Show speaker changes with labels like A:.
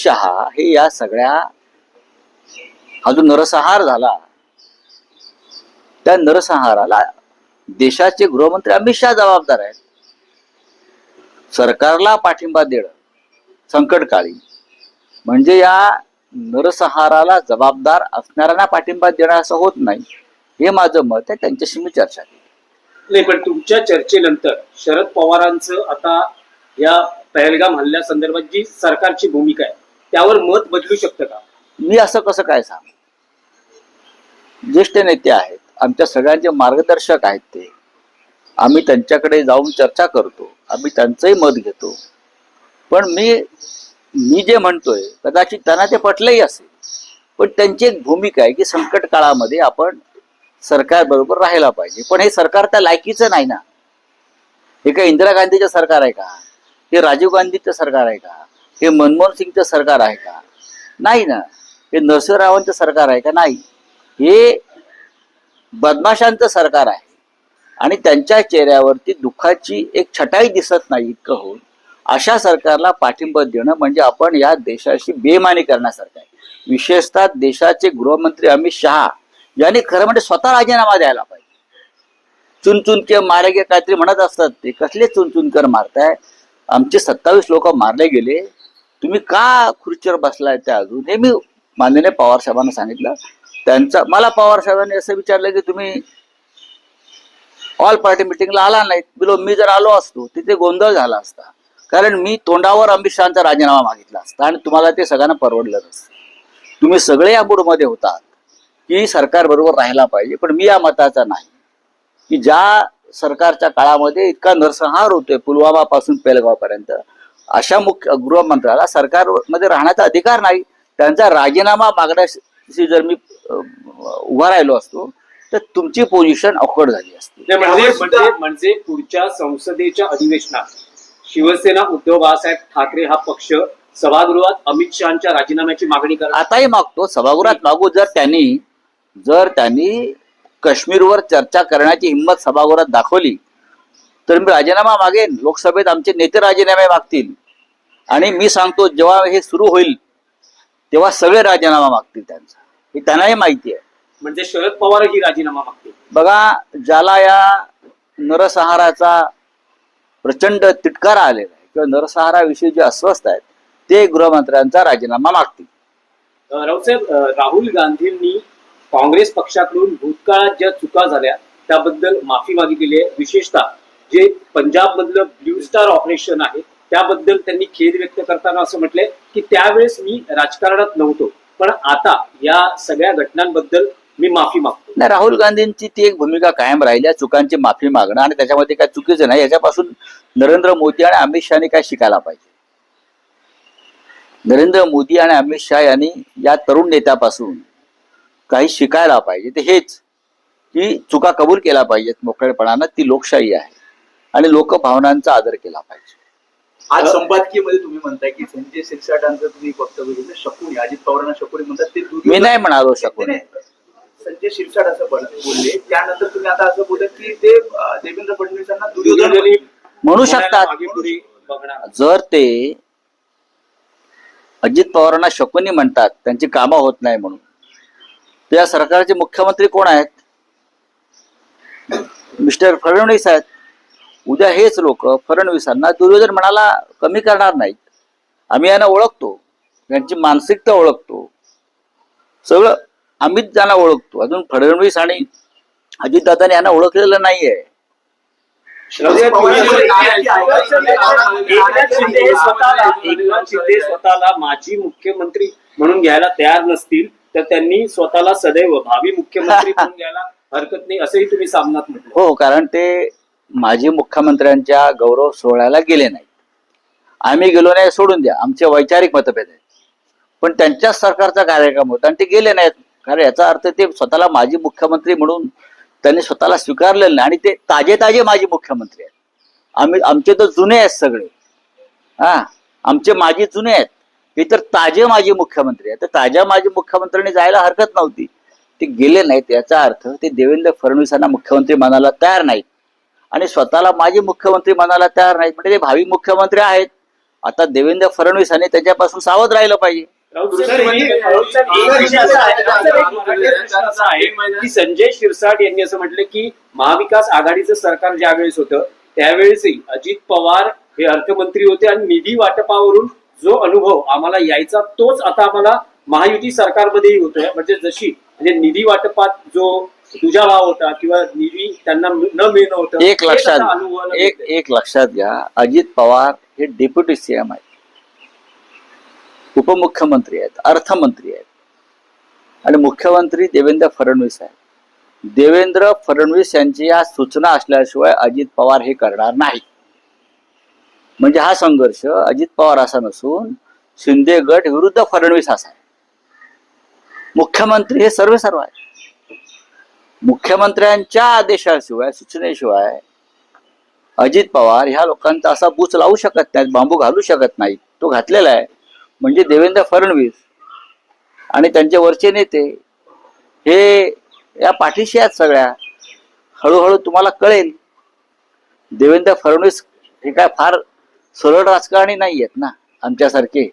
A: शहा हे या सगळ्या हा जो नरसंहार झाला त्या नरसंहाराला देशाचे गृहमंत्री अमित शहा जबाबदार आहेत. सरकारला पाठिंबा देणं संकटकाळी म्हणजे या नरसंहाराला जबाबदार असणाऱ्यांना पाठिंबा देणं असं होत नाही, हे माझं मत आहे. त्यांच्याशी मी चर्चा केली
B: नाही, पण तुमच्या चर्चेनंतर शरद पवारांचं आता या पहलगाम हल्ल्यासंदर्भात जी सरकारची भूमिका आहे त्यावर मत बदलू शकतं का?
A: मी असं कसं काय सांग. ज्येष्ठ नेते आहेत, आमच्या सगळ्यांचे मार्गदर्शक आहेत ते. आम्ही त्यांच्याकडे जाऊन चर्चा करतो, आम्ही त्यांचंही मत घेतो. पण मी जे म्हणतोय कदाचित त्यांना ते पटलंही असेल, पण त्यांची एक भूमिका आहे की संकट काळामध्ये आपण सरकार बरोबर राहायला पाहिजे. पण हे सरकार त्या लायकीचं नाही ना. हे काय इंदिरा गांधीचं सरकार आहे का? हे राजीव गांधीचं सरकार आहे का? हे मनमोहन सिंगचं सरकार आहे का? नाही ना. हे नरसिंहरावांचं सरकार आहे का? नाही. हे बदमाशांचं सरकार आहे आणि त्यांच्या चेहऱ्यावरती दुःखाची एक छटाई दिसत नाही इतकं होऊन अशा सरकारला पाठिंबा देणं म्हणजे आपण या देशाशी बेईमानी करण्यासारखं आहे. विशेषतः देशाचे गृहमंत्री अमित शहा यांनी खरं म्हणजे स्वतः राजीनामा द्यायला पाहिजे. चुनचुनके मारेगे काहीतरी म्हणत असतात, ते कसले चुनचुनकर मारताय? आमचे 27 लोक मारले गेले, तुम्ही का खुर्चीवर बसलाय त्या अजून? हे मी माननीय पवार साहेबांना सांगितलं. मला पवार साहेबांनी असं विचारलं की तुम्ही ऑल पार्टी मिटिंगला आला नाहीत. बिलो मी जर आलो असतो तिथे गोंधळ झाला असता, कारण मी तोंडावर अमित शहाचा राजीनामा मागितला असता आणि तुम्हाला ते सगळ्यांना परवडलं नसतं. तुम्ही सगळे या मूडमध्ये होतात की सरकार बरोबर राहायला पाहिजे. पण मी या मताचा नाही की ज्या सरकारच्या काळामध्ये इतका नरसंहार होतोय पुलवामा पासून पेलगाव पर्यंत, अशा मुख्य गृहमंत्र्याला सरकारमध्ये राहण्याचा अधिकार नाही. त्यांचा राजीनामा मागण्याशी जर मी उभा राहिलो असतो तर तुमची पोझिशन ऑकवर्ड झाली असती.
B: म्हणजे पुढच्या संसदेच्या अधिवेशनात शिवसेना उद्धव बाळासाहेब ठाकरे हा पक्ष सभागृहात अमित शहाच्या राजीनाम्याची मागणी करत
A: आताही मागतो, सभागृहात मागू. जर त्यांनी काश्मीरवर चर्चा करण्याची हिंमत सभागृहात दाखवली तर मी राजीनामा मागेन. लोकसभेत आमचे नेते राजीनामे मागतील आणि मी सांगतो जेव्हा हे सुरू होईल तेव्हा सगळे राजीनामा मागतील त्यांचा. हे त्यांनाही माहिती आहे.
B: म्हणजे शरद पवारही राजीनामा मागतील.
A: बघा, ज्याला या नरसंहाराचा प्रचंड तिटकारा आलेला आहे किंवा नरसंहाराविषयी जे अस्वस्थ आहेत ते गृहमंत्र्यांचा राजीनामा मागतील.
B: राऊसाहेब, राहुल गांधींनी काँग्रेस पक्षाकडून भूतकाळात ज्या चुका झाल्या त्याबद्दल माफी मागितलेली आहे. विशेषतः जे पंजाब मधलं ब्ल्यू स्टार ऑपरेशन आहे त्याबद्दल त्यांनी खेद व्यक्त करताना असं म्हटलंय की त्यावेळेस मी राजकारणात नव्हतो, पण आता या सगळ्या घटनांबद्दल मी माफी मागतो.
A: नाही, राहुल गांधींची ती एक भूमिका कायम राहिली, चुकांची माफी मागणं, आणि त्याच्यामध्ये काय चुकीचं नाही. याच्यापासून नरेंद्र मोदी आणि अमित शहानी काय शिकायला पाहिजे? नरेंद्र मोदी आणि अमित शहा यांनी या तरुण नेत्यापासून काही शिकायला पाहिजे. ते हेच की चुका कबूल केला पाहिजेत मोकळेपणानं. ती लोकशाही आहे आणि लोकभावनांचा आदर केला पाहिजे.
C: आज संपादकीयमध्ये तुम्ही म्हणताय की संजय शिरसाटांचं तुम्ही वक्तव्य घेतलं, शकुनी, अजित पवारांना शकुनी म्हणतात, ते
A: मी नाही म्हणालो शकुनी.
C: संजय शिरसाट असं बोलले. त्यानंतर तुम्ही आता असं बोलत की ते देवेंद्र फडणवीसांना दुर्योधन
A: म्हणू शकतात. जर ते अजित पवारांना शकुनी म्हणतात त्यांची कामं होत नाही म्हणून, तर या सरकारचे मुख्यमंत्री कोण आहेत? मिस्टर फडणवीस आहेत. उद्या हेच लोक फडणवीसांना दुर्योधन म्हणाला कमी करणार नाहीत. आम्ही यांना ओळखतो, यांची मानसिकता ओळखतो, सगळं आम्हीच त्यांना ओळखतो. अजून फडणवीस आणि अजितदादांनी यांना ओळखलेलं नाहीये.
B: एकनाथ शिंदे स्वतःला माजी मुख्यमंत्री म्हणून घ्यायला तयार नसतील तर त्यांनी स्वतःला सदैव भावी मुख्यमंत्री म्हणून घ्यायला हरकत नाही असंही तुम्ही सामनात म्हटलं.
A: हो, कारण ते माजी मुख्यमंत्र्यांच्या गौरव सोहळ्याला गेले नाहीत. आम्ही गेलो नाही सोडून द्या, आमचे वैचारिक मतभेद आहेत, पण त्यांच्याच सरकारचा कार्यक्रम होता आणि ते गेले नाहीत. कारण याचा अर्थ ते स्वतःला माजी मुख्यमंत्री म्हणून त्यांनी स्वतःला स्वीकारलेलं नाही. आणि ते ताजे माजी मुख्यमंत्री आहेत. आमचे तर जुने आहेत सगळे. आमचे माजी जुने आहेत, हे तर ताजे माजी मुख्यमंत्री आहेत. तर ताज्या माजी मुख्यमंत्र्यांनी जायला हरकत नव्हती. ते गेले नाहीत. याचा अर्थ ते देवेंद्र फडणवीसांना मुख्यमंत्री मानायला तयार नाहीत आणि स्वतःला माजी मुख्यमंत्री मानायला तयार नाहीत. म्हणजे ते भावी मुख्यमंत्री आहेत आता देवेंद्र फडणवीस यांनी त्याच्यापासून सावध राहिलं पाहिजे.
B: राऊत साहेब, एक विषय असा आहे, असा आहे की संजय शिरसाट यांनी असं म्हटलं की महाविकास आघाडीचं सरकार ज्या वेळेस होतं त्यावेळेसही अजित पवार हे अर्थमंत्री होते आणि निधी वाटपावरून जो अनुभव आम्हाला यायचा तोच आता आम्हाला महायुती सरकारमध्येही होतोय. म्हणजे जशी म्हणजे निधी वाटपात जो तुझा भाव होता किंवा निधी त्यांना न मिळणं होतं,
A: एक
B: ते
A: लक्षात
B: आता अनुभवाला
A: एक
B: मिळतंय.
A: एक लक्षात घ्या, अजित पवार हे डेप्युटी सीएम आहेत, उपमुख्यमंत्री आहेत, अर्थमंत्री आहेत आणि मुख्यमंत्री देवेंद्र फडणवीस आहेत. देवेंद्र फडणवीस यांची या सूचना असल्याशिवाय अजित पवार हे करणार नाही. म्हणजे हा संघर्ष अजित पवार असा नसून शिंदे गट विरुद्ध फडणवीस असा आहे. मुख्यमंत्री हे सर्व आहे. मुख्यमंत्र्यांच्या आदेशाशिवाय सूचनेशिवाय अजित पवार ह्या लोकांचा असा बूच लावू शकत नाहीत, बांबू घालू शकत नाहीत. तो घातलेला आहे. म्हणजे देवेंद्र फडणवीस आणि त्यांचे वरचे नेते हे या पाठीशी आहेत सगळ्या. हळूहळू तुम्हाला कळेल. देवेंद्र फडणवीस हे काय फार सरळ राजकारणी नाही आहेत ना आमच्यासारखे.